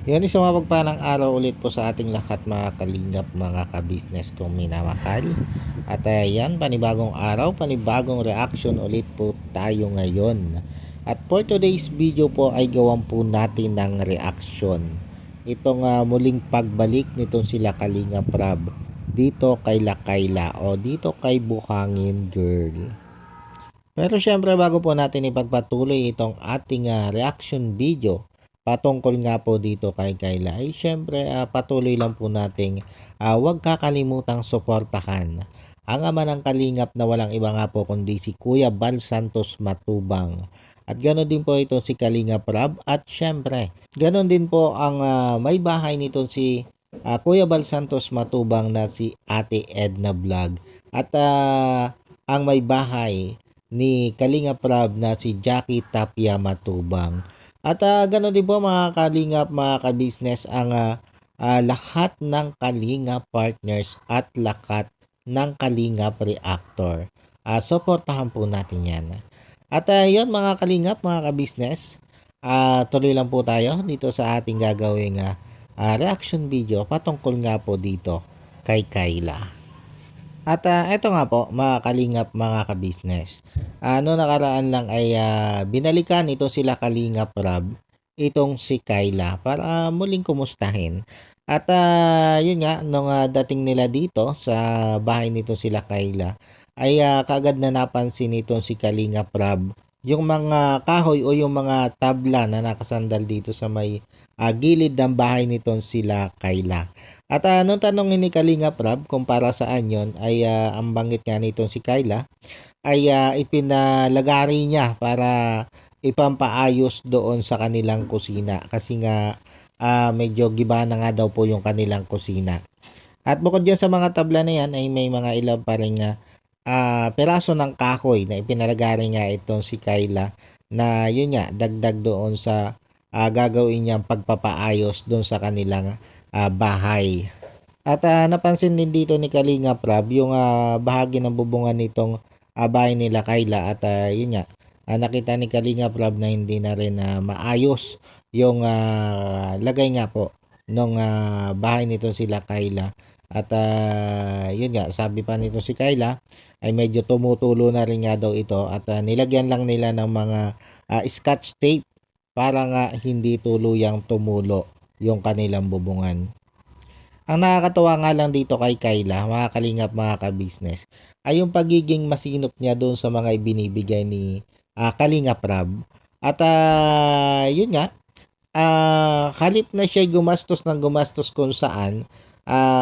Yun, isang mapagpalang araw ulit po sa ating lahat mga kalingap, mga kabisnes kong minamahal. At ayan, panibagong araw, panibagong reaction ulit po tayo ngayon. At for today's video po ay gawan po natin ng reaction. Itong muling pagbalik nitong sila Kalingap Rab dito kay Lakayla o dito kay Buhangin Girl. Pero syempre bago po natin ipagpatuloy itong ating reaction video patungkol nga po dito kay Kayla ay syempre patuloy lang po nating huwag kakalimutang suportahan ang ama ng kalingap na walang iba nga po kundi si Kuya Bal Santos Matubang. At ganoon din po ito si Kalingap Rab at syempre ganoon din po ang may bahay nito si Kuya Bal Santos Matubang na si Ate Edna Vlog. At ang may bahay ni Kalingap Rab na si Jackie Tapia Matubang. At ganoon din po mga Kalingap, mga kabisnes, ang lahat ng Kalingap partners at lahat ng Kalingap reactor. Suportahan po natin yan. At yun mga Kalingap, mga kabisnes, tuloy lang po tayo dito sa ating gagawing reaction video patungkol nga po dito kay Kayla. At eto nga po mga kalingap, mga kabisnes. Ano nakaraan lang ay binalikan ito sila Kalingap Rab itong si Kayla para muling kumustahin. At yun nga, nung dating nila dito sa bahay nito sila Kayla ay kagad na napansin itong si Kalingap Rab yung mga kahoy o yung mga tabla na nakasandal dito sa may gilid ng bahay nitong sila Kayla. At nung tanongin ni Kalingap Rab kung para saan yon ay ang banggit nga nitong si Kayla ay ipinalagari niya para ipampaayos doon sa kanilang kusina kasi nga medyo giba na nga daw po yung kanilang kusina. At bukod dyan sa mga tabla na yan ay may mga ilang pa rin peraso ng kahoy na ipinalagari nga itong si Kayla na yun nga dagdag doon sa gagawin niyang pagpapaayos doon sa kanilang bahay. At napansin din dito ni Kalingap Rab yung bahagi ng bubungan nitong bahay nila Kayla at yun nga nakita ni Kalingap Rab na hindi na rin maayos yung lagay nga po nung bahay nito sila Kayla. At yun nga sabi pa nito si Kayla ay medyo tumutulo na rin nga daw ito at nilagyan lang nila ng mga scotch tape para nga hindi tuluyang tumulo yung kanilang bubungan. Ang nakakatuwa nga lang dito kay Kayla, mga kalingap, mga kabisnes, ay yung pagiging masinop niya doon sa mga ibinibigay ni Kalingap Rab. At yun nga, halip na siya gumastos ng gumastos kung saan,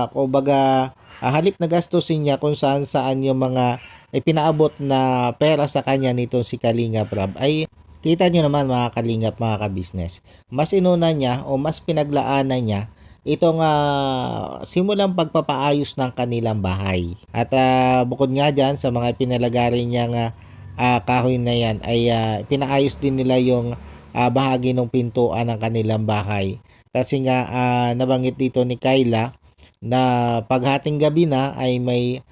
kumbaga, halip na gastusin niya kung saan yung mga ipinaabot na pera sa kanya nito si Kalingap Rab ay kita nyo naman mga kalingap, mga kabisnes. Mas inuna niya o mas pinaglaanan niya itong simulang pagpapaayos ng kanilang bahay. At bukod nga dyan sa mga pinalagari niyang kahoy na yan ay pinaayos din nila yung bahagi ng pintuan ng kanilang bahay. Kasi nga nabanggit dito ni Kayla na paghating gabi na ay may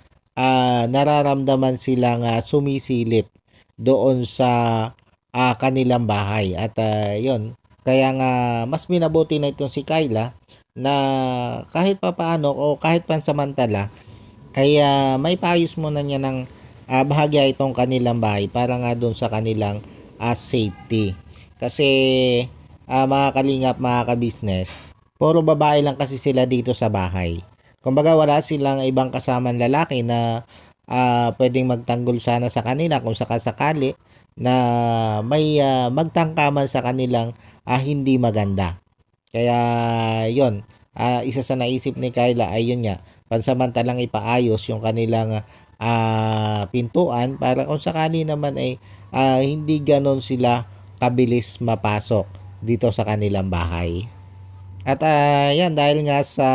nararamdaman silang sumisilip doon sa kanilang bahay. At yon kaya nga mas minabuti na itong si Kayla na kahit papaano o kahit pansamantala ay may paayos muna niya ng bahagya itong kanilang bahay para nga doon sa kanilang safety. Kasi mga kalingap, mga kabisnes, puro babae lang kasi sila dito sa bahay. Kumbaga wala silang ibang kasamang lalaki na pwedeng magtanggol sana sa kanila kung sakasakali na may magtangkaman sa kanilang hindi maganda. Kaya yon, isa sa naisip ni Kayla ay yun nga, pansamantalang ipaayos yung kanilang pintuan para kung sakali naman ay hindi ganon sila kabilis mapasok dito sa kanilang bahay. At yan, dahil nga sa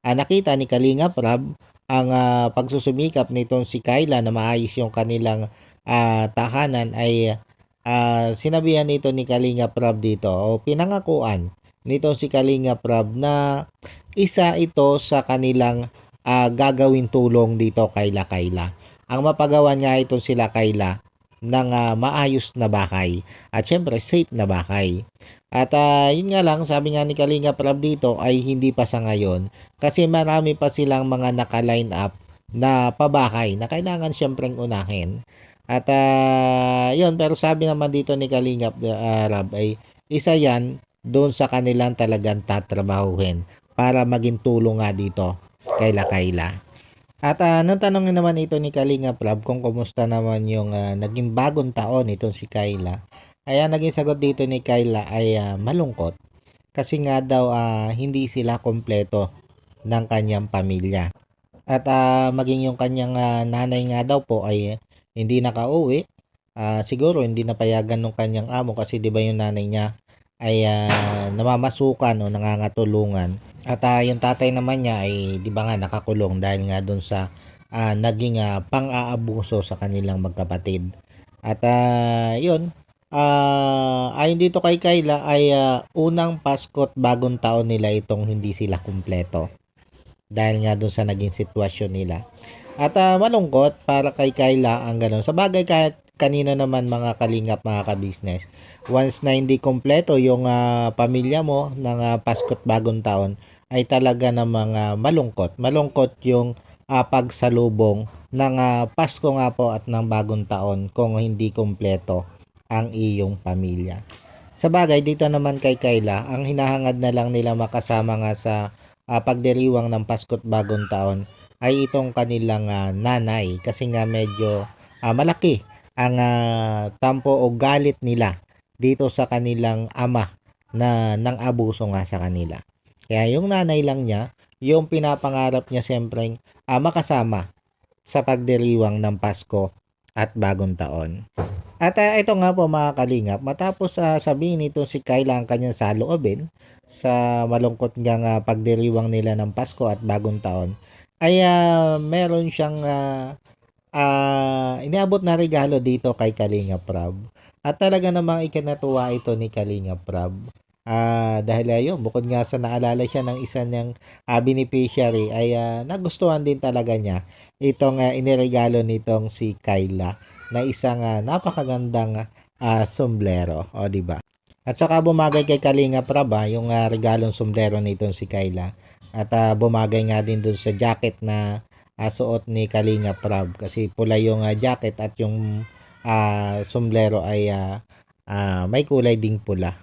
nakita ni Kalingap Rab ang pagsusumikap nitong si Kayla na maayos yung kanilang tahanan ay sinabihan nito ni Kalingap Rab dito o pinangakuan nito si Kalingap Rab na isa ito sa kanilang gagawin tulong dito kay Kayla. Ang mapagawan nga ito sila Kayla ng maayos na bahay at syempre safe na bahay. At yun nga lang, sabi nga ni Kalinga Prab dito ay hindi pa sa ngayon kasi marami pa silang mga naka-line up na pabahay na kailangan syempreng unahin. At yun, pero sabi naman dito ni Kalinga Prab ay isa yan doon sa kanilang talagang tatrabahuhin para maging tulong nga dito kay Kayla. At nung tanongin naman ito ni Kalinga Prab kung kumusta naman yung naging bagong taon itong si Kayla, ay naging sagot dito ni Kayla ay malungkot kasi nga daw hindi sila kompleto ng kanyang pamilya. At maging yung kanyang nanay nga daw po ay hindi nakauwi. Siguro hindi napayagan ng kanyang amo kasi 'di ba yung nanay niya ay namamasukan o nangangatulungan. At yung tatay naman niya ay 'di ba nga nakakulong dahil nga doon sa naging pang-aabuso sa kanilang magkapatid. At yun, ayon dito kay Kayla ay unang Pasko't bagong taon nila itong hindi sila kumpleto dahil nga doon sa naging sitwasyon nila. At malungkot para kay Kayla ang gano'n. Sa bagay kahit kanino naman mga kalingap, mga ka-business, once na hindi kompleto yung pamilya mo ng Pasko't bagong taon ay talaga namang malungkot. Malungkot yung pagsalubong ng Pasko nga po at ng bagong taon kung hindi kompleto ang iyong pamilya. Sa bagay, dito naman kay Kayla, ang hinahangad na lang nila makasama nga sa pagdiriwang ng Pasko't bagong taon ay itong kanilang nanay kasi nga medyo malaki ang tampo o galit nila dito sa kanilang ama na nang abuso nga sa kanila. Kaya yung nanay lang niya, yung pinapangarap niya siyempre makasama sa pagdiriwang ng Pasko at bagong taon. At ito nga po mga kalingap, matapos sabihin nito si Kayla ang kanyang saloobin sa malungkot niyang pagdiriwang nila ng Pasko at bagong taon, ay meron siyang iniabot na regalo dito kay Kalinga Prab. At talaga namang ikinatuwa ito ni Kalinga Prab. Dahil ayun, bukod nga sa naalala siya ng isa niyang beneficiary, ay nagustuhan din talaga niya itong iniregalo nitong si Kayla na isang napakagandang sombrero, o di ba? At saka bumagay kay Kalinga Prab yung regalong sombrero nitong si Kayla. At bumagay nga din dun sa jacket na suot ni Kalinga Prab kasi pula yung jacket at yung sombrero ay may kulay ding pula.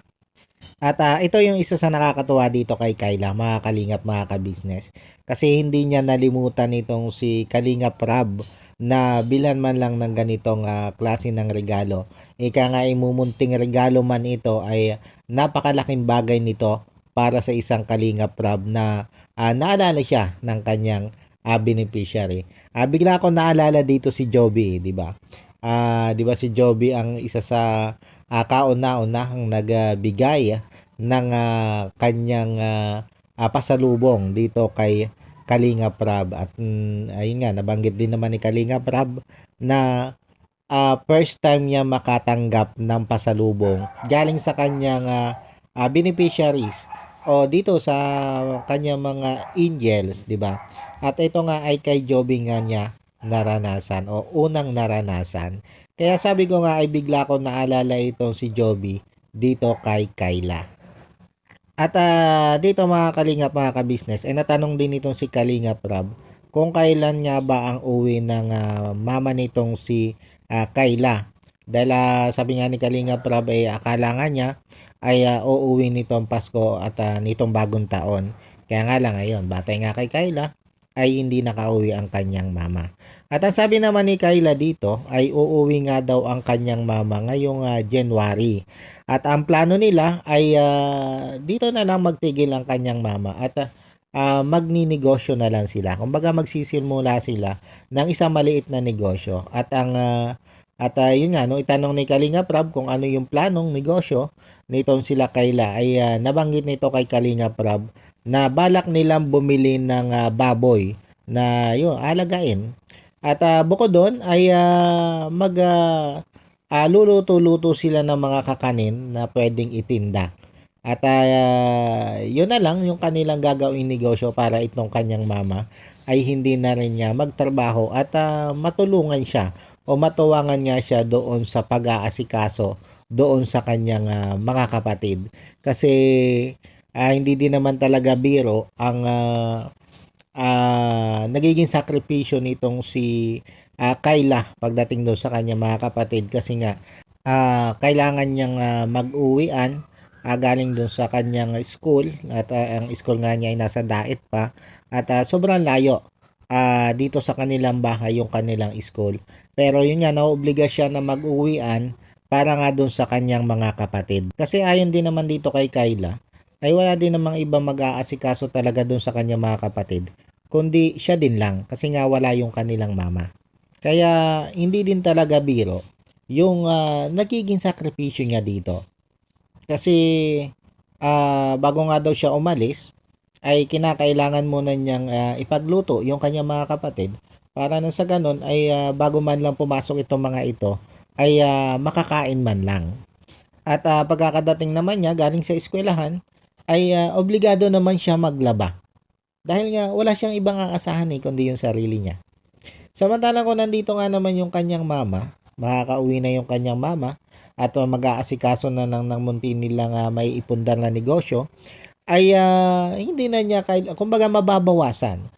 At ito yung isa sa nakakatuwa dito kay Kayla, mga kalingap, mga ka-business. Kasi hindi niya nalimutan itong si Kalinga Prab na bilhan man lang ng ganitong klase ng regalo. Ika nga imumunting regalo man ito ay napakalaking bagay nito para sa isang Kalinga Prab na naalala siya ng kanyang beneficiary. Bigla ko naalala dito si Joby, di ba? Di ba si Joby ang isa sa kauna-unahang nagbigay ng kanyang pasalubong dito kay Kalinga Prab. At ayun nga, nabanggit din naman ni Kalinga Prab na first time niya makatanggap ng pasalubong galing sa kanyang beneficiaries o dito sa kanyang mga angels, di ba? At ito nga ay kay Joby nga niya naranasan o unang naranasan. Kaya sabi ko nga ay bigla ko naalala itong si Joby dito kay Kayla. At dito mga kalingap, mga ka-business, ay natanong din itong si Kalinga Prab kung kailan nga ba ang uwi ng mama nitong si Kayla. Dahil sabi nga ni Kalinga Prab ay akala nga niya ay uuwi nitong Pasko at nitong bagong taon. Kaya nga lang ngayon, batay nga kay Kayla, ay hindi nakauwi ang kanyang mama. At ang sabi naman ni Kayla dito ay uuwi nga daw ang kanyang mama ngayong January. At ang plano nila ay dito na lang magtigil ang kanyang mama at magninegosyo na lang sila. Kumbaga magsisimula sila ng isang maliit na negosyo. At ang yun nga, no, itanong ni Kalinga Prab kung ano yung planong negosyo nitong sila Kayla ay nabanggit nito kay Kalinga Prab na balak nilang bumili ng baboy na yun, alagain. At bukod doon ay luluto-luto sila ng mga kakanin na pwedeng itinda. At yun na lang yung kanilang gagawing negosyo para itong kanyang mama ay hindi na rin niya magtrabaho at matulungan siya o matuwangan niya siya doon sa pag-aasikaso doon sa kanyang mga kapatid. Kasi hindi din naman talaga biro ang nagiging sakripisyo nitong si Kayla pagdating doon sa kanyang mga kapatid, kasi nga kailangan niyang mag-uwian galing doon sa kanyang school, at ang school nga niya ay nasa Daet pa, at sobrang layo dito sa kanilang bahay yung kanilang school. Pero yun nga, naobliga siya na mag-uwian para nga doon sa kanyang mga kapatid. Kasi ayon din naman dito kay Kayla, ay wala din namang ibang mag-aasikaso talaga doon sa kanyang mga kapatid, kundi siya din lang, kasi nga wala yung kanilang mama. Kaya hindi din talaga biro yung nagiging sakripisyo niya dito. Kasi bago nga daw siya umalis, ay kinakailangan muna niyang ipagluto yung kanyang mga kapatid, para na sa ganun ay bago man lang pumasok itong mga ito ay makakain man lang. At pagkakadating naman niya galing sa eskwelahan, ay obligado naman siya maglaba. Dahil nga wala siyang ibang aasahan kundi yung sarili niya. Samantalang kung nandito nga naman yung kanyang mama, makakauwi na yung kanyang mama, at mag-aasikaso na ng munti nilang may ipundar na negosyo, ay hindi na niya kumbaga mababawasan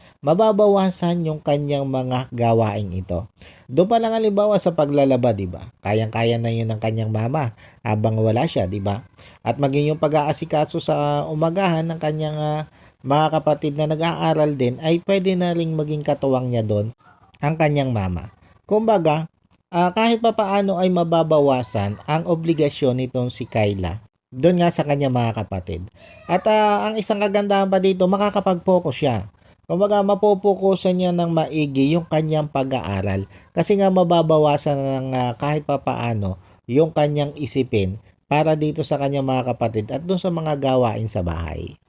yung kanyang mga gawaing ito. Doon pa lang halimbawa sa paglalaba, di ba? Kayang-kaya na yun ng kanyang mama habang wala siya, di ba? At maging yung pag-aasikaso sa umagahan ng kanyang mga kapatid na nag-aaral din, ay pwede na ring maging katuwang niya doon ang kanyang mama. Kumbaga, kahit papaano ay mababawasan ang obligasyon nitong si Kayla doon nga sa kanyang mga kapatid. At ang isang kagandahan pa dito, makakapag-focus siya. Kumbaga, mapopokusan niya ng maigi yung kanyang pag-aaral. Kasi nga mababawasan ng kahit papaano yung kanyang isipin para dito sa kanyang mga kapatid at doon sa mga gawain sa bahay.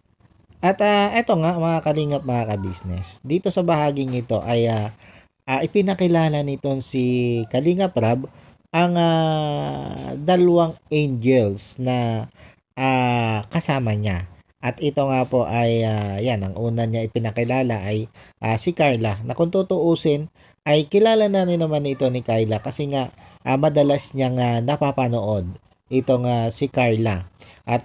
At eto nga mga kalingap, mga ka-business, dito sa bahaging ito ay ipinakilala nitong si Kalingap Rab ang dalawang angels na kasama niya. At ito nga po ay yan, ang una niya ipinakilala ay si Carla, na kung tutuusin ay kilala na rin naman ito ni Carla, kasi nga madalas niyang napapanood itong si Carla. At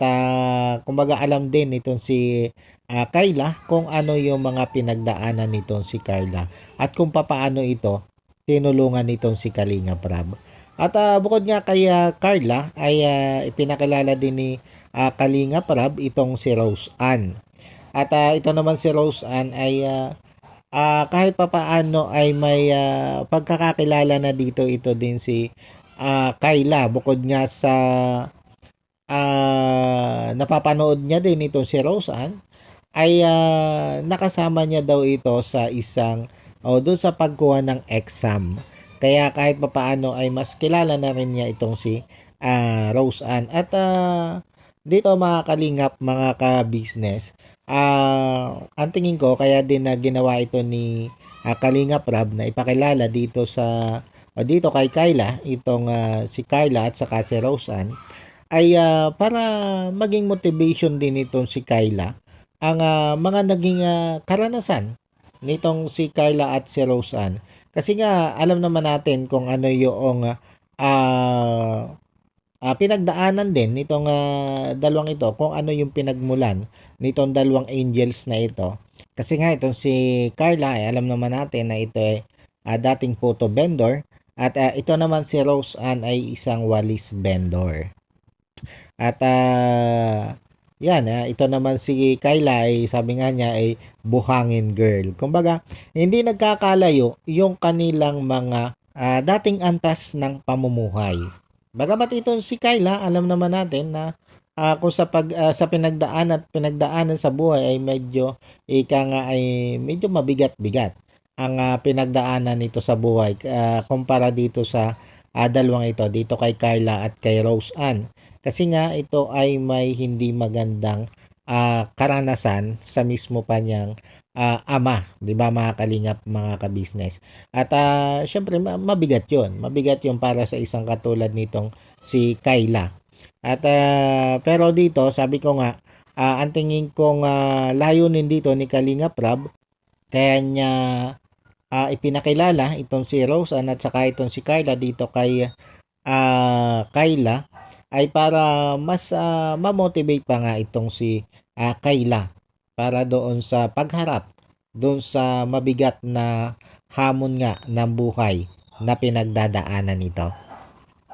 kumbaga alam din itong si Kayla kung ano yung mga pinagdaanan nitong si Carla at kung papaano ito tinulungan nitong si Kalingap Rab. At bukod nga kay Carla ay ipinakilala din ni Kalingap Rab itong si Rose Ann. At ito naman si Rose Ann ay kahit papaano ay may pagkakakilala na dito ito din si Kayla, bukod nga sa napapanood niya din ito si Rose Ann, ay nakasama niya daw ito sa isang doon sa pagkuha ng exam. Kaya kahit papaano ay mas kilala na rin niya itong si Rose Ann. At dito mga kalingap, mga ka-business, ang tingin ko kaya din na ginawa ito ni Kalingap Rab na ipakilala dito sa dito kay Kayla itong si Kayla at saka si Rose Ann, ay para maging motivation din itong si Kayla ang mga naging karanasan nitong si Carla at si Rose Ann. Kasi nga alam naman natin kung ano yung pinagdaanan din nitong dalawang ito, kung ano yung pinagmulan nitong dalawang angels na ito. Kasi nga itong si Carla ay alam naman natin na ito ay dating photo vendor, at ito naman si Rose Ann ay isang walis vendor. At yan, ito naman si Kayla ay sabi nga niya ay buhangin girl. Kumbaga, hindi nagkakalayo yung kanilang mga dating antas ng pamumuhay. Bagamat itong si Kayla, alam naman natin na kung sa pinagdaanan sa buhay ay medyo ay medyo mabigat-bigat ang pinagdaanan nito sa buhay kumpara dito sa dalawang ito, dito kay Kayla at kay Rose Ann. Kasi nga ito ay may hindi magandang karanasan sa mismo pa niyang ama, 'di ba mga kalingap, mga ka-business. At syempre mabigat 'yon. Mabigat 'yon para sa isang katulad nitong si Kayla. At pero dito, sabi ko nga, ang tingin kong layunin dito ni Kalingap Rab, kaya niya ipinakilala itong si Rose Ann at saka itong si Kayla dito kay Kayla, ay para mas ma-motivate pa nga itong si Kayla para doon sa pagharap doon sa mabigat na hamon nga ng buhay na pinagdadaanan nito.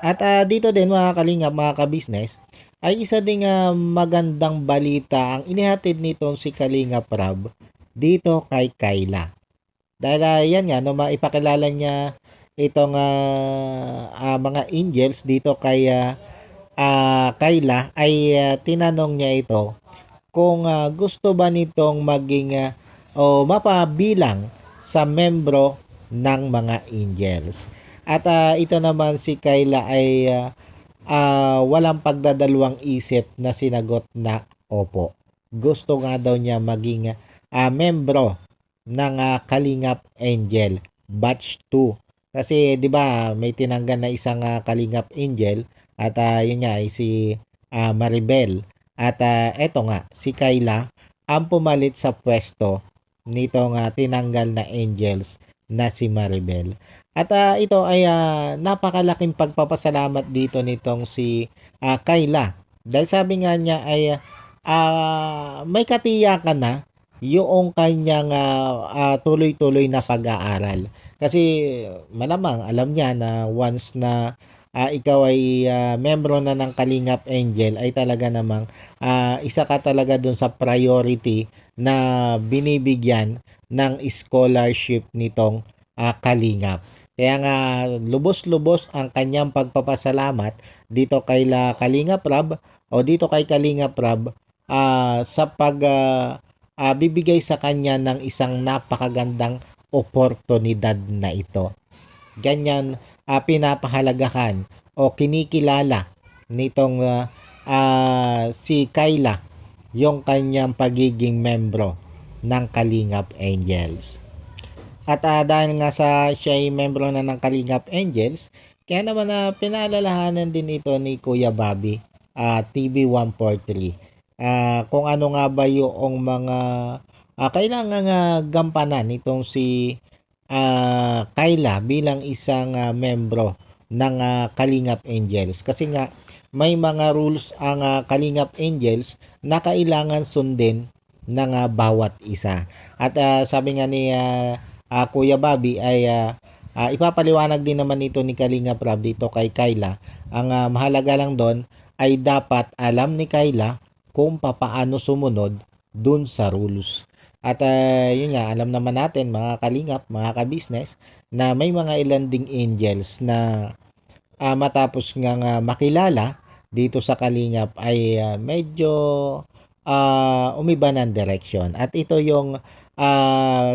At dito din mga kalingap, mga kabisnes, ay isa ding magandang balita ang inihatid nitong si Kalingap Rab dito kay Kayla. Dahil yan nga, no, maipakilala niya itong mga angels dito kay Kayla ay tinanong niya ito kung gusto ba nitong maging o mapabilang sa membro ng mga angels. At ito naman si Kayla ay walang pagdadalawang isip na sinagot na opo. Gusto nga daw niya maging membro ng Kalingap Angel Batch 2. Kasi 'di ba may tinanggal na isang Kalingap Angel at yun nga ay si Maribel. At eto nga si Kayla ang pumalit sa pwesto nitong tinanggal na angels na si Maribel. At ito ay napakalaking pagpapasalamat dito nitong si Kayla. Dahil sabi nga niya ay may katiyakan na yung kanyang tuloy-tuloy na pag-aaral. Kasi malamang alam niya na once na ikaw ay membro na ng Kalingap Angel ay talaga namang isa ka talaga dun sa priority na binibigyan ng scholarship nitong Kalingap. Kaya nga lubos-lubos ang kanyang pagpapasalamat dito kay Kalingap Rab o dito kay Kalingap Rab sa bibigay sa kanya ng isang napakagandang oportunidad na ito. Ganyan pinapahalagahan o kinikilala nitong si Kayla yung kanyang pagiging membro ng Kalingap Angels. At dahil nga siya ay membro na ng Kalingap Angels, kaya naman pinaalalahanan din ito ni Kuya Bobby TV143 kung ano nga ba yung mga kailangan gampanan nitong si Kayla bilang isang membro ng Kalingap Angels. Kasi nga may mga rules ang Kalingap Angels na kailangan sundin ng bawat isa. At sabi nga ni Kuya Bobby ay ipapaliwanag din naman ito ni Kalingap Rab dito kay Kayla. Ang mahalaga lang doon ay dapat alam ni Kayla kung papaano sumunod dun sa rules. At yun nga, alam naman natin mga kalingap, mga kabisnes, na may mga ilan ding angels na matapos nga makilala dito sa kalingap ay medyo umiba ng direction. At ito yung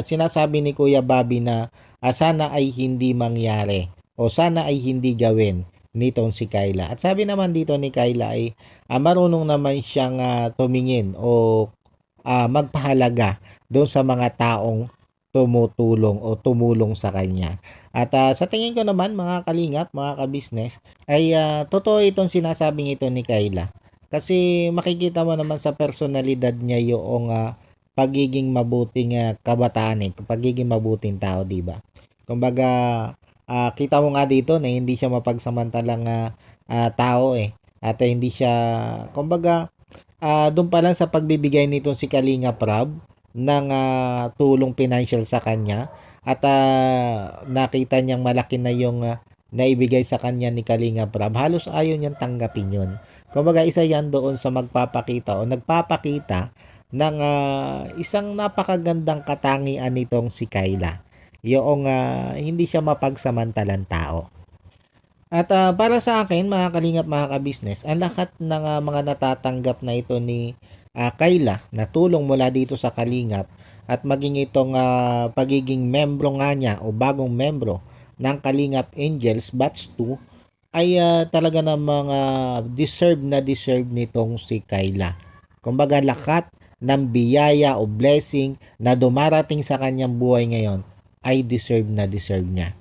sinasabi ni Kuya Bobby na sana ay hindi mangyari o sana ay hindi gawin nitong si Kayla. At sabi naman dito ni Kayla ay marunong naman siyang tumingin o magpahalaga doon sa mga taong tumutulong o tumulong sa kanya. At sa tingin ko naman mga kalingap, mga kabisnes, ay totoo itong sinasabing ito ni Kayla. Kasi makikita mo naman sa personalidad niya yung pagiging mabuting kabataan pagiging mabuting tao, di ba? Kumbaga, kita mo nga dito na hindi siya mapagsamantalang tao At hindi siya, kumbaga, doon pa lang sa pagbibigay nitong si Kalingap Rab ng tulong financial sa kanya at nakita niyang malaki na yung naibigay sa kanya ni Kalingap Rab, halos ayaw niyang tanggapin yun. Kumbaga, isa yan doon sa magpapakita o nagpapakita ng isang napakagandang katangian nitong si Kayla. Yung hindi siya mapagsamantalang tao. At para sa akin, mga kalingap, mga kabisnes, ang lahat ng mga natatanggap na ito ni Kayla na tulong mula dito sa Kalingap at maging itong pagiging membro nga niya o bagong membro ng Kalingap Angels Batch 2 ay talaga namang deserve nitong si Kayla. Kumbaga lahat ng biyaya o blessing na dumarating sa kanyang buhay ngayon ay deserve niya.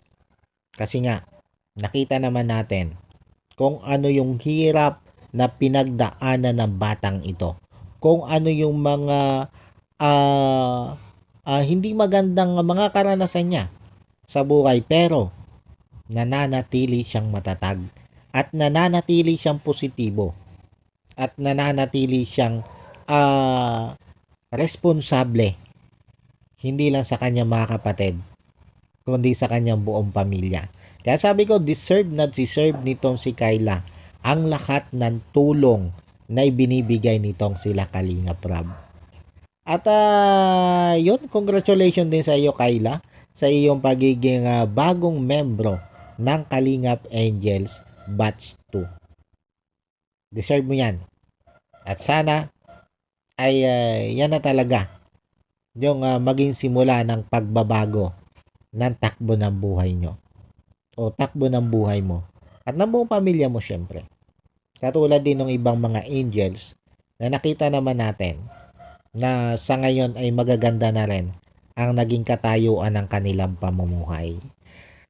Kasi nga, nakita naman natin kung ano yung hirap na pinagdaanan ng batang ito. Kung ano yung mga hindi magandang mga karanasan niya sa buhay pero nananatili siyang matatag. at nananatili siyang positibo at nananatili siyang responsable, hindi lang sa kanyang mga kapatid, kundi sa kanyang buong pamilya. Kaya sabi ko, deserve na deserve nitong si Kyla ang lahat ng tulong na ibinibigay nitong sila Kalingap Rab. At yun, congratulations din sa iyo Kyla sa iyong pagiging bagong membro ng Kalingap Angels Batch 2. Deserve mo yan. At sana ay yan na talaga yung maging simula ng pagbabago ng takbo ng buhay nyo o takbo ng buhay mo at ng buong pamilya mo syempre. Katulad din ng ibang mga angels na nakita naman natin na sa ngayon ay magaganda na rin ang naging katayuan ng kanilang pamumuhay.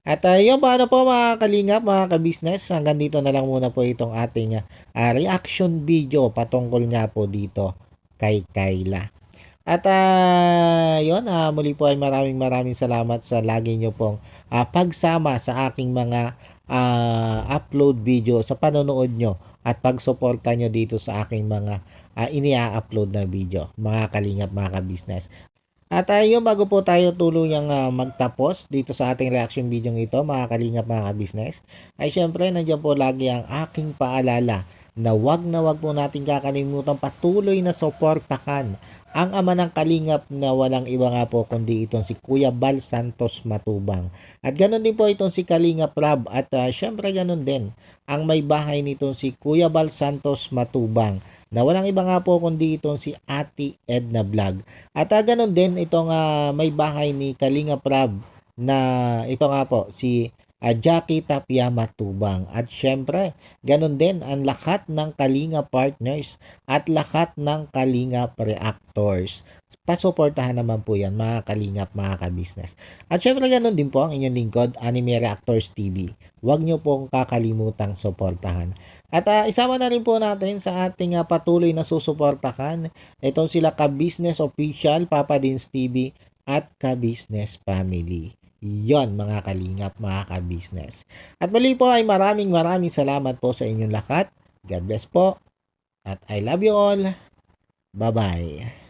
At yun paano po mga kalingap, mga ka-business, hanggang dito na lang muna po itong ating reaction video patungkol nga po dito kay Kyla. At yun, muli po ay maraming salamat sa lagi nyo pong pagsama sa aking mga upload video, sa panonood nyo at pagsuporta nyo dito sa aking mga inia-upload na video, mga kalingap, mga ka-business. At yun, bago po tayo tuluyang magtapos dito sa ating reaction video ito, mga kalingap, mga business, ay syempre nandiyan po lagi ang aking paalala na wag po natin kakalimutan patuloy na suportahan ang ama ng kalingap na walang iba nga po kundi itong si Kuya Bal Santos Matubang. At ganun din po itong si Kalingap Rab at syempre ganun din ang may bahay nitong si Kuya Bal Santos Matubang na walang iba nga po kundi itong si Ate Edna Vlog. At ganun din itong may bahay ni Kalingap Rab na ito nga po si Jackie Tapia Matubang. At syempre, ganun din ang lahat ng Kalinga partners at lahat ng Kalinga reactors. Pasuportahan naman po yan mga kalingap, mga ka-business. At syempre ganun din po ang inyong lingkod, Anime Reactors TV. Huwag nyo pong kakalimutang suportahan. At isama na rin po natin sa ating patuloy na susuportahan itong sila ka-business official, Papa Dins TV at ka-business family. Yon mga kalingap, mga ka-business. At muli po ay maraming salamat po sa inyong lahat. God bless po. At I love you all. Bye-bye.